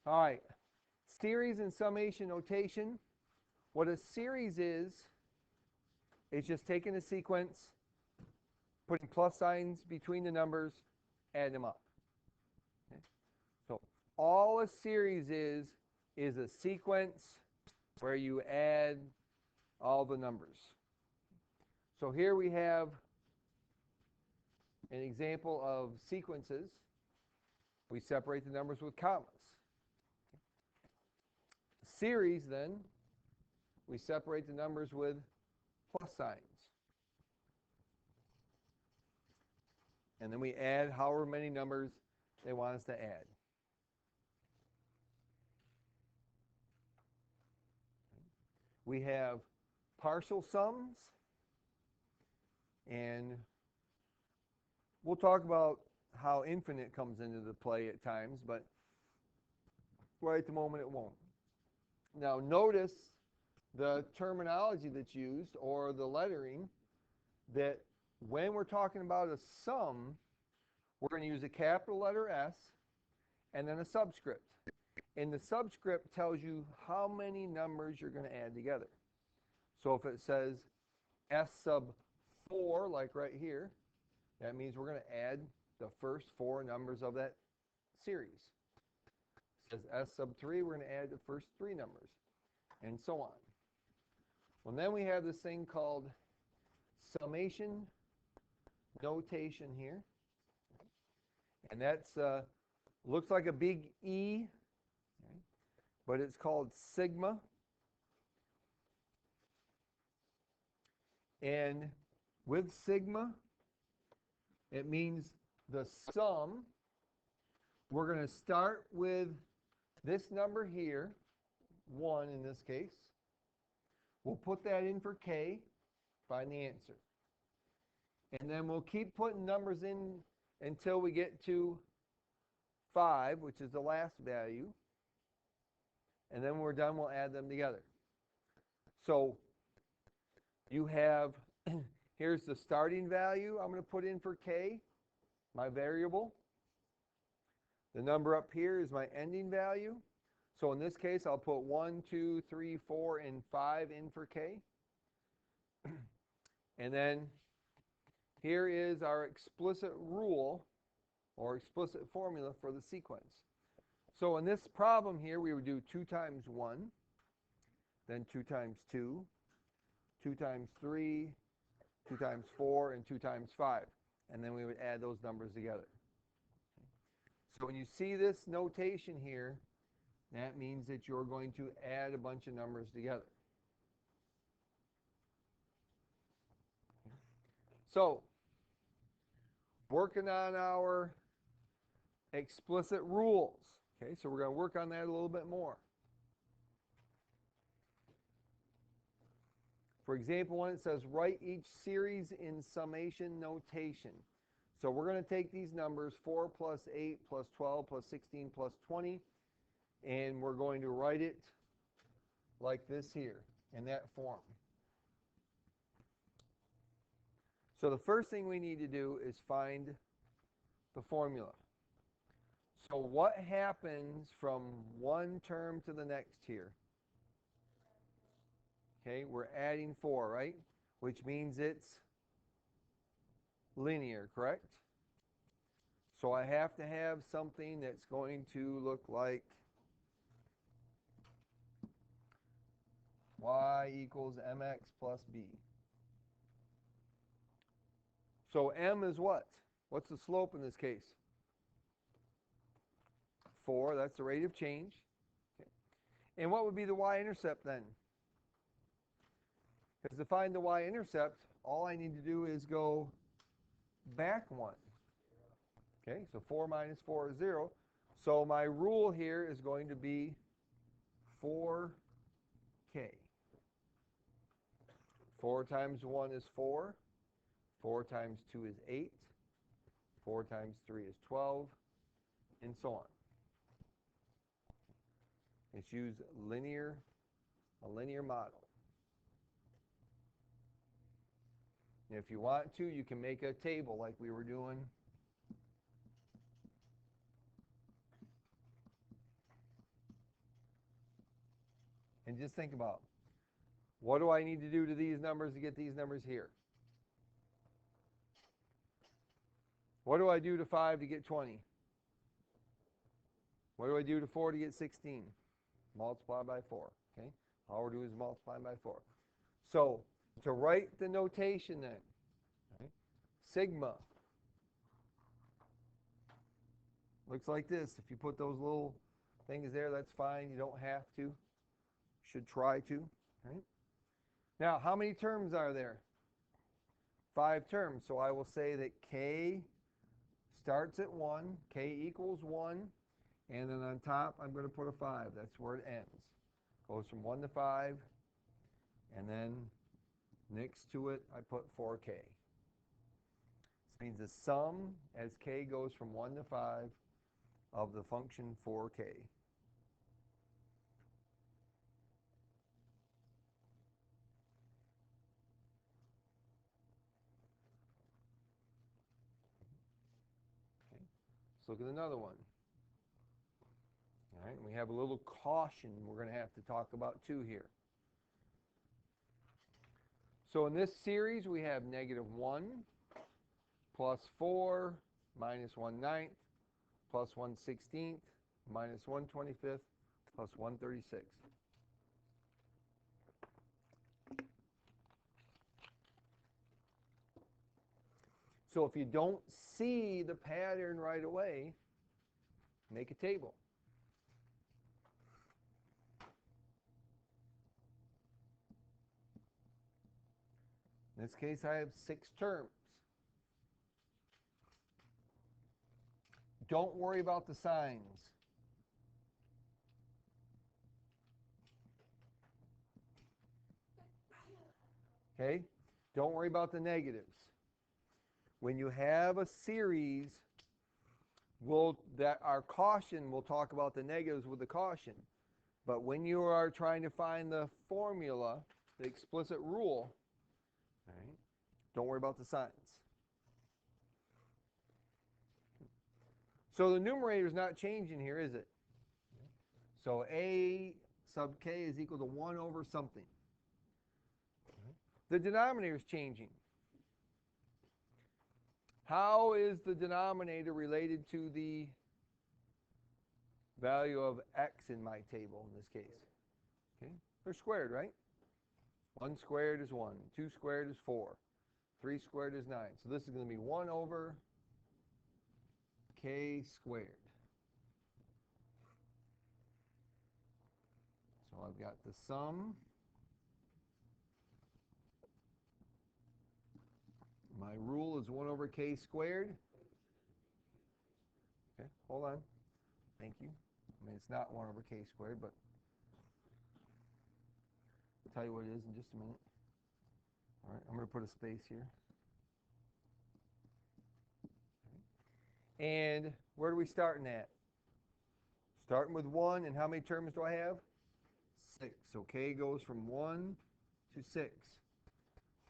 All right, series and summation notation. What a series is just taking a sequence, putting plus signs between the numbers, add them up. Okay? So all a series is a sequence where you add all the numbers. So here we have an example of sequences. We separate the numbers with commas. Series, then, we separate the numbers with plus signs. And then we add however many numbers they want us to add. We have partial sums, and we'll talk about how infinite comes into the play at times, but right at the moment it won't. Now notice the terminology that's used, or the lettering, that when we're talking about a sum, we're going to use a capital letter S and then a subscript. And the subscript tells you how many numbers you're going to add together. So if it says S sub 4, like right here, that means we're going to add the first 4 numbers of that series. It says S sub 3, we're going to add the first 3 numbers, and so on. Well, then we have this thing called summation notation here. And that's looks like a big E, but it's called sigma. And with sigma, it means the sum. We're going to start with this number here, 1 in this case. We'll put that in for k, find the answer. And then we'll keep putting numbers in until we get to 5, which is the last value. And then when we're done, we'll add them together. So you have, here's the starting value I'm going to put in for k, my variable. The number up here is my ending value. So in this case, I'll put 1, 2, 3, 4, and 5 in for k. And then here is our explicit rule, or explicit formula for the sequence. So in this problem here, we would do 2 times 1, then 2 times 2, 2 times 3, 2 times 4, and 2 times 5. And then we would add those numbers together. So when you see this notation here, that means that you're going to add a bunch of numbers together. So, working on our explicit rules. Okay, so we're going to work on that a little bit more. For example, when it says write each series in summation notation. So we're going to take these numbers, 4 plus 8 plus 12 plus 16 plus 20, and we're going to write it like this here, in that form. So the first thing we need to do is find the formula. So what happens from one term to the next here? Okay, we're adding 4, right? Which means it's linear, correct? So I have to have something that's going to look like y equals mx plus b. So m is what? What's the slope in this case? 4, that's the rate of change. Okay. And what would be the y-intercept then? Because to find the y-intercept, all I need to do is go back 1. Okay, so 4 minus 4 is 0. So my rule here is going to be 4k. 4 times 1 is 4. 4 times 2 is 8. 4 times 3 is 12, and so on. Let's use a linear model. And if you want to, you can make a table like we were doing. And just think about, what do I need to do to these numbers to get these numbers here? What do I do to 5 to get 20? What do I do to 4 to get 16? Multiply by 4. Okay? All we're doing is multiplying by 4. So to write the notation then, right, sigma looks like this. If you put those little things there, that's fine. You don't have to. Should try to. Right? Now, how many terms are there? 5 terms. So I will say that k starts at 1, k equals 1, and then on top I'm going to put a 5. That's where it ends. Goes from 1 to 5, and then next to it I put 4k. This means the sum as k goes from 1 to 5 of the function 4k. Let's look at another one. All right, we have a little caution we're going to have to talk about too here. So in this series we have -1 plus 4 minus 1/9 plus 1/16 minus 1/25 plus 1/36. So if you don't see the pattern right away, make a table. In this case, I have 6 terms. Don't worry about the signs. Okay? Don't worry about the negatives. When you have a series, our caution will talk about the negatives with the caution. But when you are trying to find the formula, the explicit rule, right, don't worry about the signs. So the numerator is not changing here, is it? So a sub k is equal to 1 over something. The denominator is changing. How is the denominator related to the value of x in my table in this case? Okay, they're squared, right? 1 squared is 1, 2 squared is 4, 3 squared is 9. So this is going to be 1 over k squared. So I've got the sum. My rule is 1 over k squared. Okay, hold on. Thank you. I mean, it's not 1 over k squared, but I'll tell you what it is in just a minute. All right, I'm going to put a space here. And where are we starting at? Starting with 1, and how many terms do I have? 6. So k goes from 1 to 6.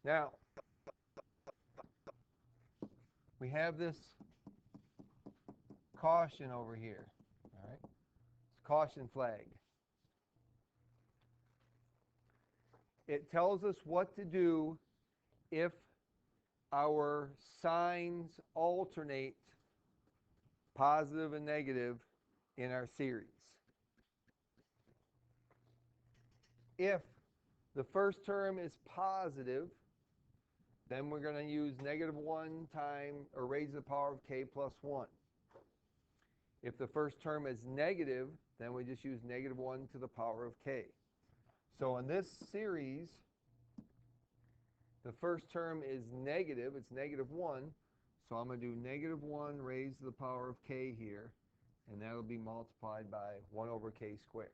Now, we have this caution over here. All right, it's caution flag. It tells us what to do if our signs alternate positive and negative in our series. If the first term is positive, then we're going to use -1 time, or raise to the power of k plus 1. If the first term is negative, then we just use -1 to the power of k. So in this series, the first term is negative. It's -1. So I'm going to do -1 raised to the power of k here, and that will be multiplied by 1 over k squared.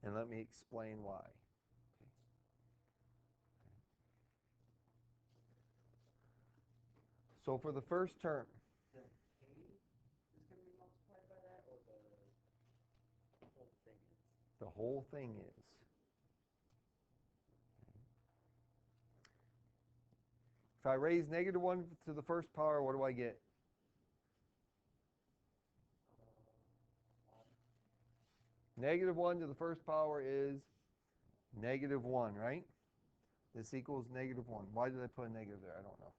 And let me explain why. So for the first term, The k is going to be multiplied by that, or the whole thing is? the whole thing is. If I raise -1 to the first power, what do I get? Negative 1 to the first power is negative 1, right? This equals negative 1. Why did I put a negative there? I don't know.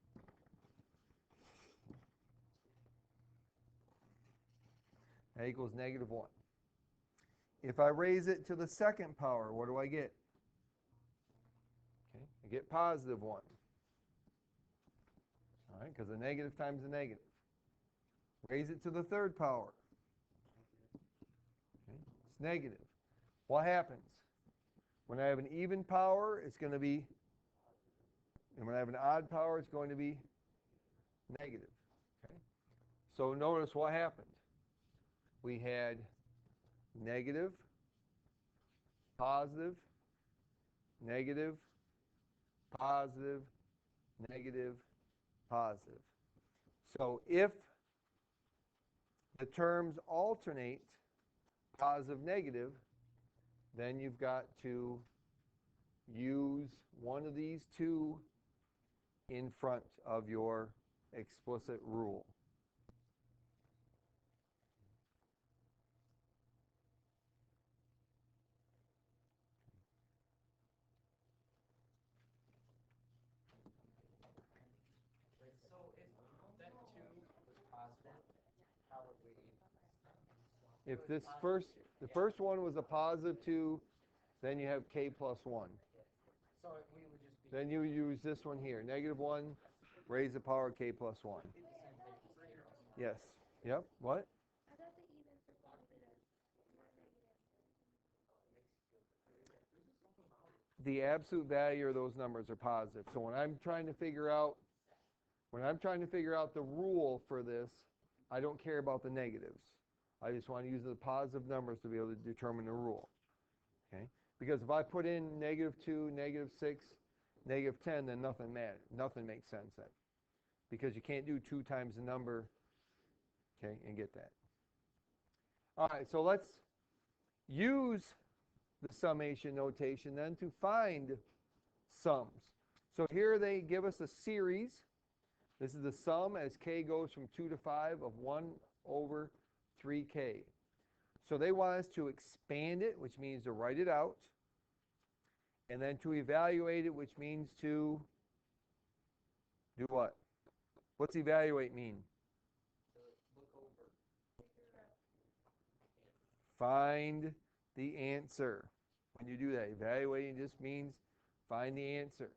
That equals negative 1. If I raise it to the second power, what do I get? Okay, I get positive 1. All right, because a negative times a negative. Raise it to the third power. Okay, it's negative. What happens? When I have an even power, it's going to be, and when I have an odd power, it's going to be negative. Okay? So notice what happened. We had negative, positive, negative, positive, negative, positive. So if the terms alternate positive, negative, then you've got to use one of these two in front of your explicit rule. So if that 2 was positive, how would we? If this the first one was a positive 2, then you have k plus 1. So we would just be. Then you use this one here, negative 1, raise the power k plus 1. Yes. Yep. What? The absolute value of those numbers are positive. So when I'm trying to figure out the rule for this, I don't care about the negatives. I just want to use the positive numbers to be able to determine the rule. Okay? Because if I put in negative 2, negative 6, negative 10, then nothing matters. Nothing makes sense then. Because you can't do 2 times the number, okay, and get that. All right, so let's use the summation notation then to find sums. So here they give us a series. This is the sum as k goes from 2 to 5 of 1 over 3k. So they want us to expand it, which means to write it out, and then to evaluate it, which means to do what? What's evaluate mean? Look over. Find the answer. When you do that, evaluating just means find the answer.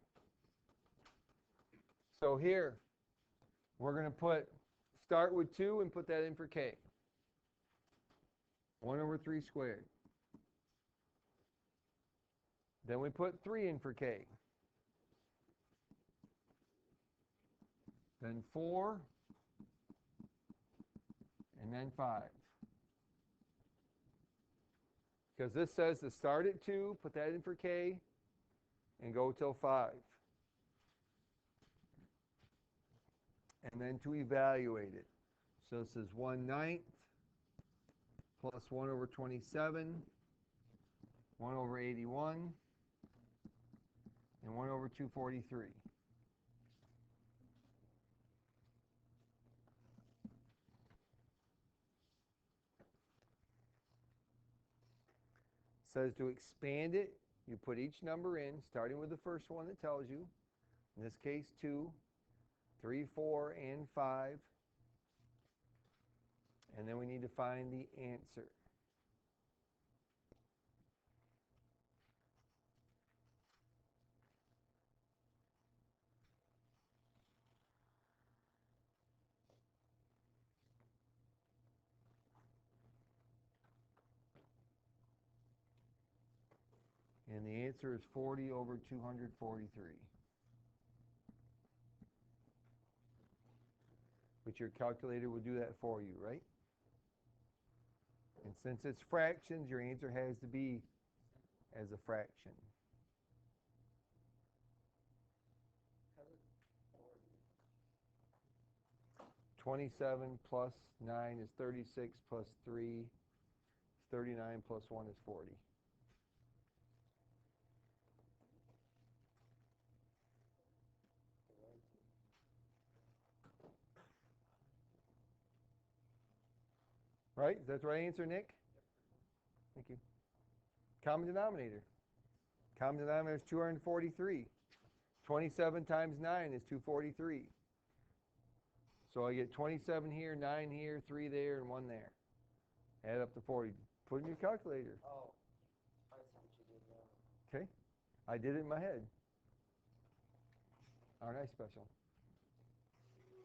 So here, we're going to start with 2 and put that in for k. 1 over 3 squared. Then we put 3 in for k. Then 4, and then 5. Because this says to start at 2, put that in for k, and go till 5. And then to evaluate it. So this is 1/9 plus 1 over 27, 1 over 81, and 1 over 243. Says to expand it, you put each number in, starting with the first one that tells you. In this case, 2, 3, 4, and 5. And then we need to find the answer. And the answer is 40 over 243. But your calculator will do that for you, right? And since it's fractions, your answer has to be as a fraction. 27 plus 9 is 36 plus 3 is 39 plus 1 is 40. Right? Is that the right answer, Nick? Thank you. Common denominator. Common denominator is 243. 27 times 9 is 243. So I get 27 here, 9 here, 3 there, and 1 there. Add up to 40. Put in your calculator. Oh, I see what you did there. Okay? I did it in my head. Aren't I special?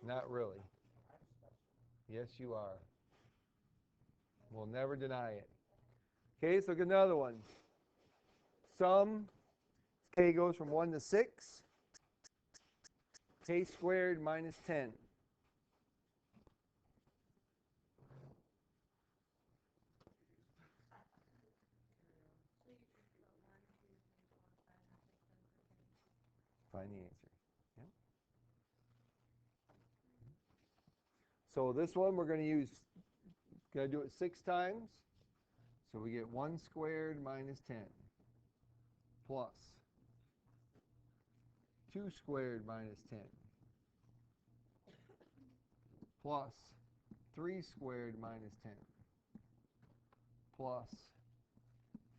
Not really. I'm special. Yes, you are. We'll never deny it. Okay, so get another one. Sum, k goes from 1 to 6. K squared minus 10. Find the answer. Yep. So this one we're going to do it 6 times. So we get 1 squared minus 10 plus 2 squared minus 10 plus 3 squared minus 10 plus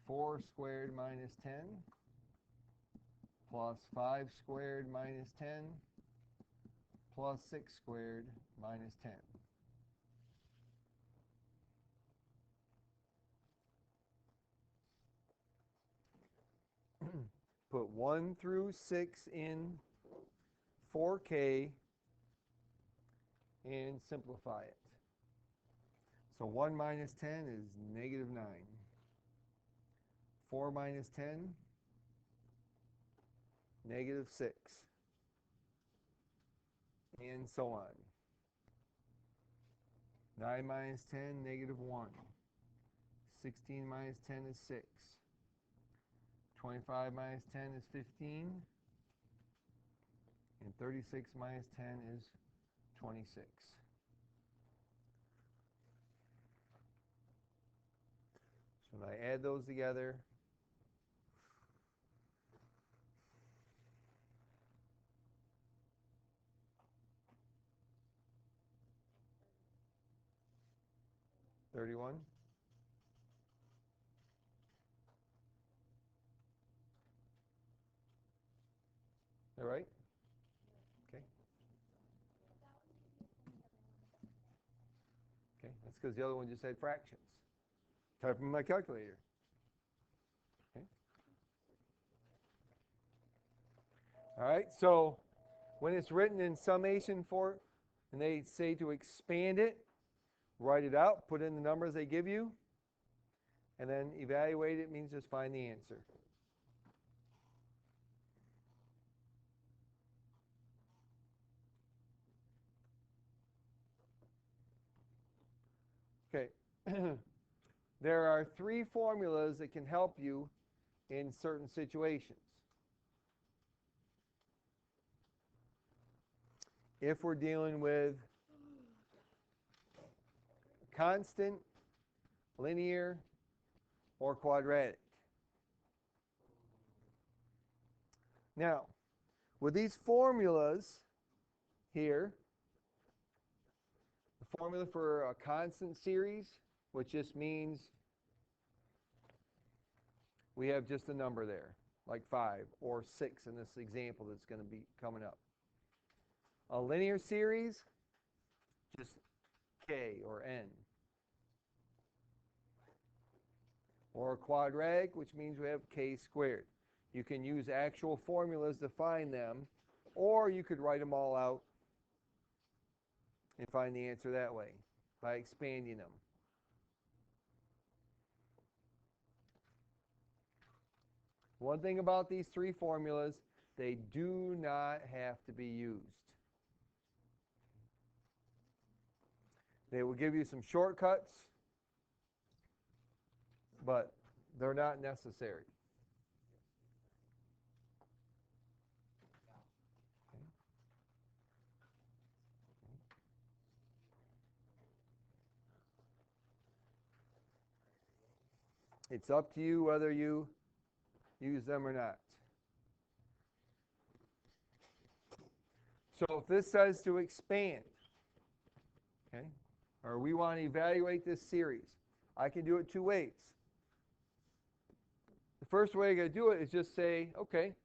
4 squared minus 10 plus 5 squared minus 10 plus 6 squared minus 10. Put 1 through 6 in 4K and simplify it. So 1 minus 10 is negative 9. 4 minus 10, negative 6. And so on. 9 minus 10, negative 1. 16 minus 10 is 6. 25 minus 10 is 15. And 36 minus 10 is 26. So when I add those together, $31. Is that right? Okay. Okay, that's because the other one just had fractions. Type in my calculator. Okay. All right, so when it's written in summation form and they say to expand it, write it out, put in the numbers they give you, and then evaluate it means just find the answer. Okay. There are 3 formulas that can help you in certain situations. If we're dealing with constant, linear, or quadratic. Now, with these formulas here, the formula for a constant series, which just means we have just a number there, like 5 or 6 in this example that's going to be coming up. A linear series, just k or n. Or a quadratic, which means we have k squared. You can use actual formulas to find them, or you could write them all out and find the answer that way by expanding them. One thing about these 3 formulas, they do not have to be used. They will give you some shortcuts, but they're not necessary. It's up to you whether you use them or not. So if this says to expand, okay, or we want to evaluate this series, I can do it 2 ways. first way I got to do it is just say, okay,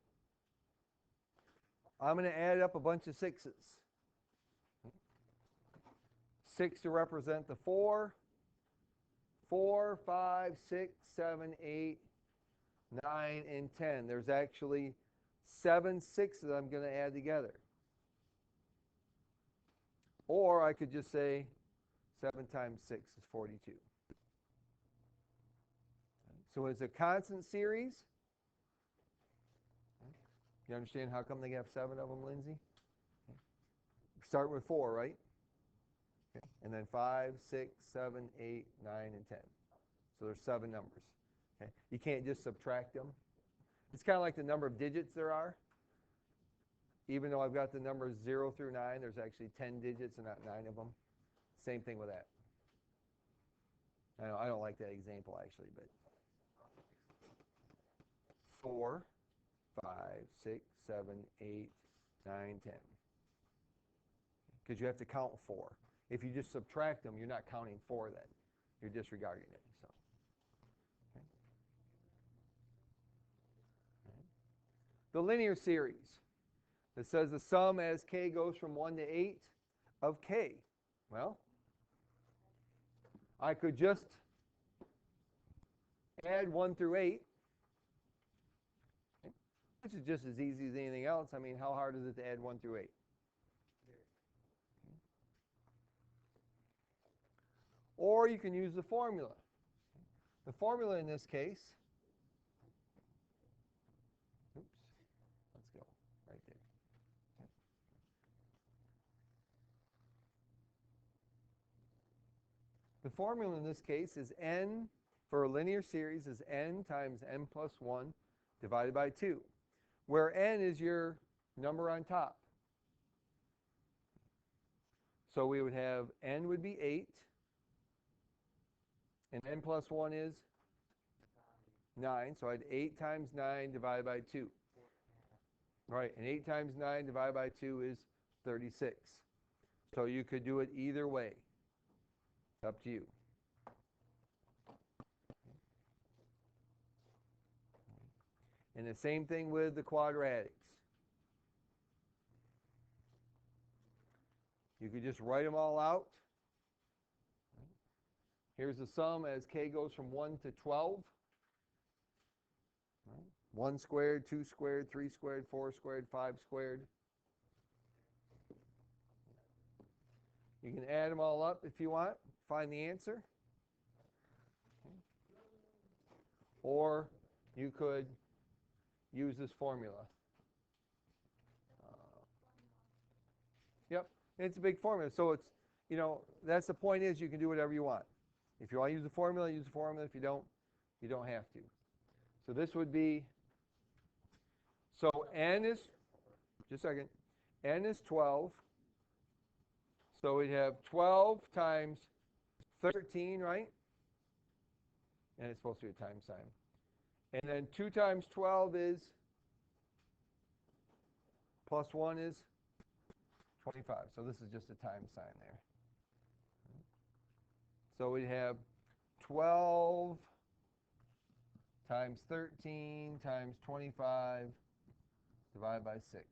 I'm going to add up a bunch of sixes. 6 to represent the 4, 4, 5, 6, 7, 8, 9, and 10. There's actually 7 sixes I'm going to add together. Or I could just say 7 times 6 is 42. So it's a constant series. You understand how come they have 7 of them, Lindsay? Start with 4, right? Okay. And then 5, 6, 7, 8, 9, and 10. So there's 7 numbers. Okay. You can't just subtract them. It's kind of like the number of digits there are. Even though I've got the numbers 0 through 9, there's actually 10 digits and not 9 of them. Same thing with that. I don't like that example actually, but 4, 5, 6, 7, 8, 9, 10. Because you have to count 4. If you just subtract them, you're not counting 4 then. You're disregarding it. So, okay. The linear series. It says the sum as k goes from 1 to 8 of k. Well, I could just add 1 through 8, okay, which is just as easy as anything else. I mean, how hard is it to add 1 through 8? Okay. Or you can use the formula. The formula in this case, oops, let's go right there. Okay. The formula in this case is n, for a linear series, is n times n plus 1 divided by 2, where n is your number on top. So we would have n would be 8, and n plus 1 is 9. So I had 8 times 9 divided by 2. Right, and 8 times 9 divided by 2 is 36. So you could do it either way. It's up to you. And the same thing with the quadratics. You could just write them all out. Here's the sum as k goes from 1 to 12. 1 squared, 2 squared, 3 squared, 4 squared, 5 squared. You can add them all up if you want, find the answer. Or you could use this formula. Yep, it's a big formula. So it's, that's the point is you can do whatever you want. If you want to use the formula, use the formula. If you don't have to. So this would be, so n is, just a second, n is 12. So we'd have 12 times 13, right? And it's supposed to be a times sign. And then 2 times 12 is, plus 1 is 25. So this is just a times sign there. So we have 12 times 13 times 25 divided by 6.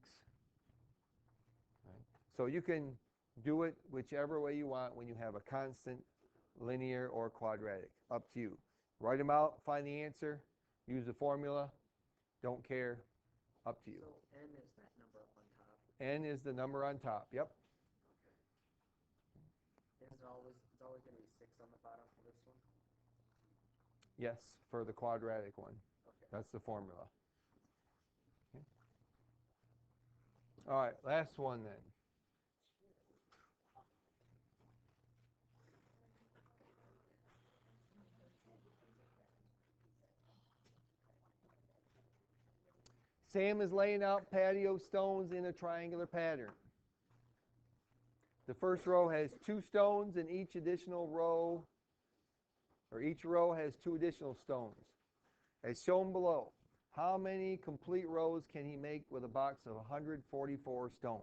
Right? So you can do it whichever way you want when you have a constant, linear, or quadratic. Up to you. Write them out, find the answer, use the formula. Don't care. Up to you. So n is that number up on top? N is the number on top. Yep. Okay. It's always going to be 6 on the bottom for this one? Yes, for the quadratic one. Okay. That's the formula. Okay. All right, last one then. Sam is laying out patio stones in a triangular pattern. The first row has 2 stones, and each additional row, or each row has 2 additional stones. As shown below, how many complete rows can he make with a box of 144 stones?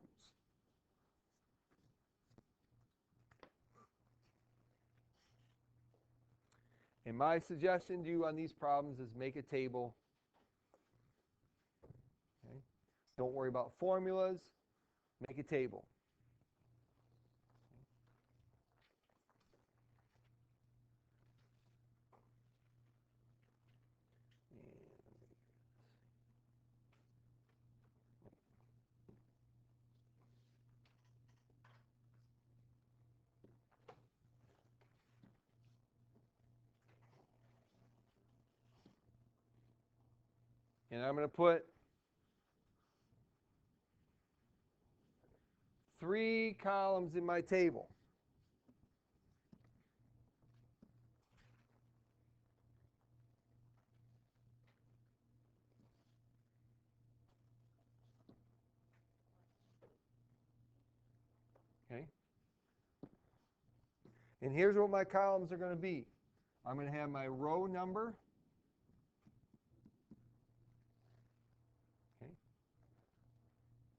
And my suggestion to you on these problems is make a table Don't worry about formulas. Make a table. And I'm going to put 3 columns in my table. Okay? And here's what my columns are going to be. I'm going to have my row number. Okay?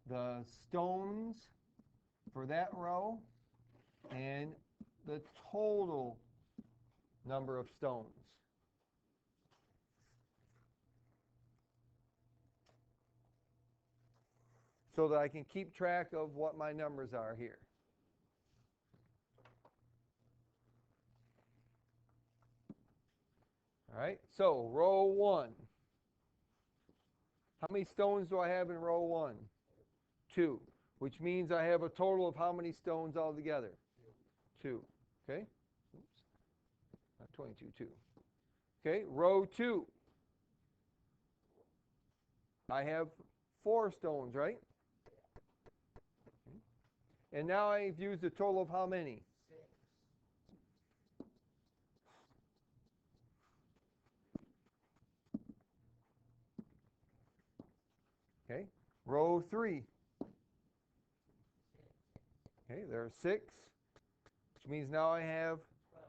The stones for that row and the total number of stones. So that I can keep track of what my numbers are here. All right, so row 1. How many stones do I have in row 1? 2, which means I have a total of how many stones altogether? 2. Okay? Oops. Not 22, 2. Okay, row 2. I have 4 stones, right? And now I've used a total of how many? 6. Okay, row 3. Okay, there are 6, which means now I have 12.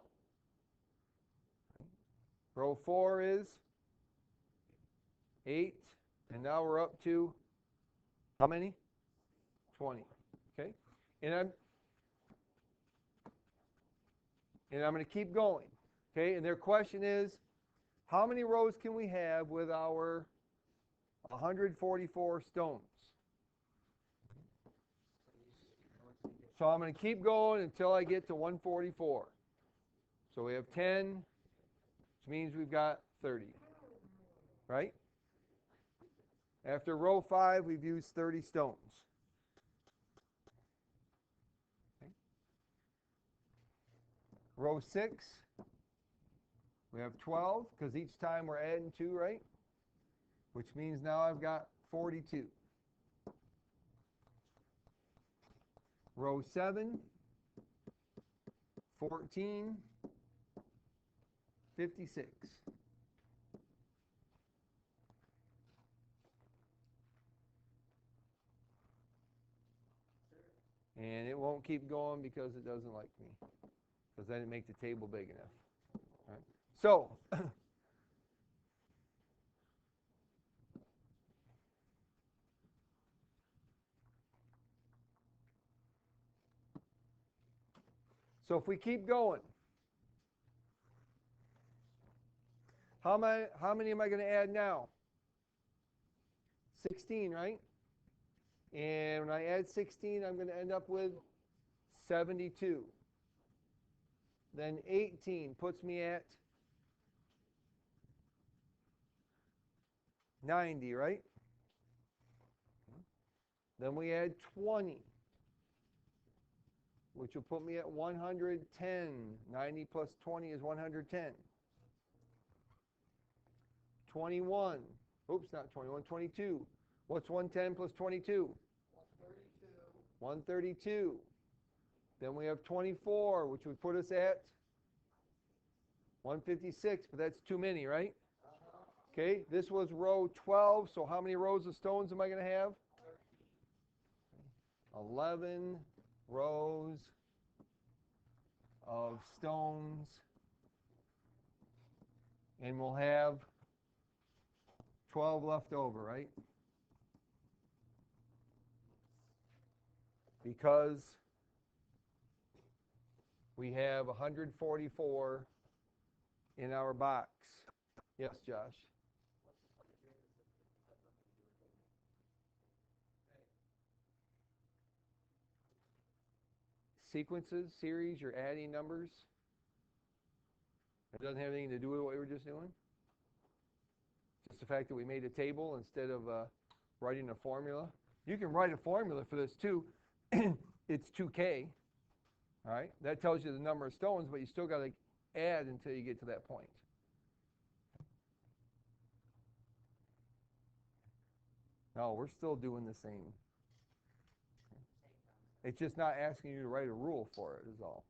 Row 4 is 8, and now we're up to how many? 20. Okay, and I'm going to keep going. Okay, and their question is, how many rows can we have with our 144 stones? So I'm going to keep going until I get to 144. So we have 10, which means we've got 30. Right? After row 5, we've used 30 stones. Okay. Row 6, we have 12, because each time we're adding 2, right? Which means now I've got 42. Row 7, 14, 56. And it won't keep going because it doesn't like me, because I didn't make the table big enough. All right. So, so if we keep going, how many am I going to add now? 16, right? And when I add 16, I'm going to end up with 72. Then 18 puts me at 90, right? Then we add 20, which will put me at 110. 90 plus 20 is 110. 21. Oops, not 21, 22. What's 110 plus 22? 132. 132. Then we have 24, which would put us at 156, but that's too many, right? Okay, this was row 12, so how many rows of stones am I going to have? 11 rows of stones, and we'll have 12 left over, right? Because we have 144 in our box. Yes, Josh? sequences, series, you're adding numbers. It doesn't have anything to do with what we were just doing. Just the fact that we made a table instead of writing a formula. You can write a formula for this too. It's 2K. All right, that tells you the number of stones, but you still got to add until you get to that point. No, we're still doing the same. It's just not asking you to write a rule for it, is all.